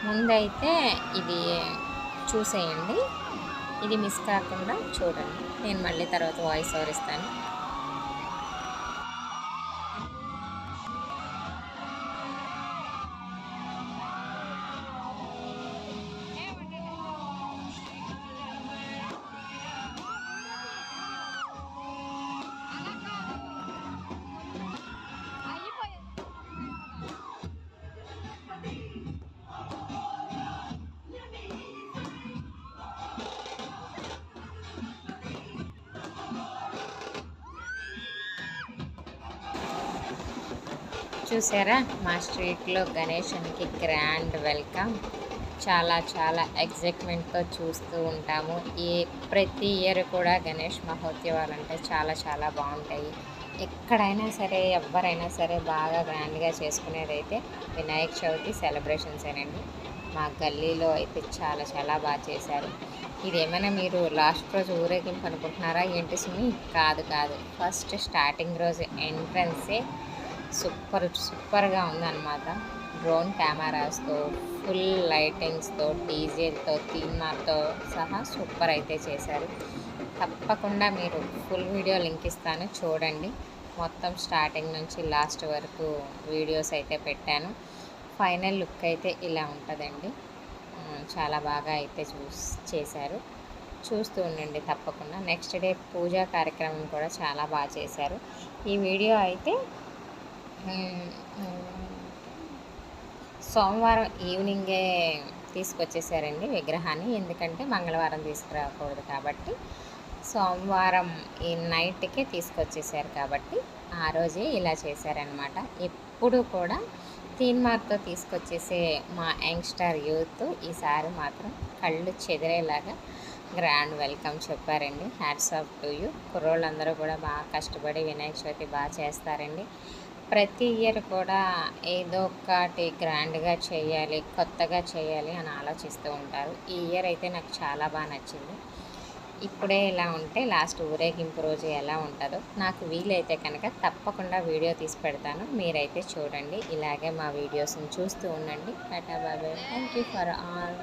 ముందైతే ఇది చూసేయండి, ఇది మిస్ కాకుండా చూడండి. నేను మళ్ళీ తర్వాత వాయిస్ ఓవర్ ఇస్తాను. చూసారా, మా స్ట్రీట్లో గణేషునికి గ్రాండ్ వెల్కమ్. చాలా చాలా ఎగ్జైట్మెంట్తో చూస్తూ ఉంటాము. ప్రతి ఇయర్ కూడా గణేష్ మహోత్సవాలు అంటే చాలా చాలా బాగుంటాయి. ఎక్కడైనా సరే ఎవరైనా సరే బాగా గ్రాండ్గా చేసుకునేది అయితే వినాయక చవితి సెలబ్రేషన్సేనండి. మా గల్లీలో అయితే చాలా చాలా బాగా చేశారు. ఇదేమైనా మీరు లాస్ట్ రోజు ఊరేగింపు అనుకుంటున్నారా ఏంటి సుమి? కాదు కాదు, ఫస్ట్ స్టార్టింగ్ రోజు ఎంట్రన్సే సూపర్గా ఉందన్నమాట. డ్రోన్ కెమెరాస్తో, ఫుల్ లైటింగ్స్తో, డీజేలతో, థీమ్తో సహా సూపర్ అయితే చేశారు. తప్పకుండా మీరు ఫుల్ వీడియో లింక్ ఇస్తాను, చూడండి. మొత్తం స్టార్టింగ్ నుంచి లాస్ట్ వరకు వీడియోస్ అయితే పెట్టాను. ఫైనల్ లుక్ అయితే ఇలా ఉంటుందండి. చాలా బాగా అయితే చేశారు. చూస్తూ ఉండండి తప్పకుండా. నెక్స్ట్ డే పూజా కార్యక్రమం కూడా చాలా బాగా చేశారు. ఈ వీడియో అయితే సోమవారం ఈవినింగే తీసుకొచ్చేసారండి విగ్రహాన్ని. ఎందుకంటే మంగళవారం తీసుకురాకూడదు కాబట్టి సోమవారం ఈ నైట్కే తీసుకొచ్చేసారు కాబట్టి ఆ రోజే ఇలా చేశారనమాట. ఎప్పుడు కూడా థీమ్ మార్క్తో తీసుకొచ్చేసే మా యంగ్స్టర్ యూత్ ఈసారి మాత్రం కళ్ళు చెదిరేలాగా గ్రాండ్ వెల్కమ్ చెప్పారండి. Hats off to you. కుర్రోళ్ళందరూ కూడా బాగా కష్టపడి వినాయక చవితి బాగా చేస్తారండి. ప్రతి ఇయర్ కూడా ఏదో ఒకటి గ్రాండ్గా చేయాలి, కొత్తగా చేయాలి అని ఆలోచిస్తూ ఉంటారు. ఈ ఇయర్ అయితే నాకు చాలా బాగా నచ్చింది. ఇప్పుడే ఇలా ఉంటే లాస్ట్ ఊరేగింపు రోజు ఎలా ఉంటుందో నాకు వీలైతే కనుక తప్పకుండా వీడియో తీసి పెడతాను. మీరైతే చూడండి, ఇలాగే మా వీడియోస్ని చూస్తూ ఉండండి. టాటా bye bye. Thank you for all.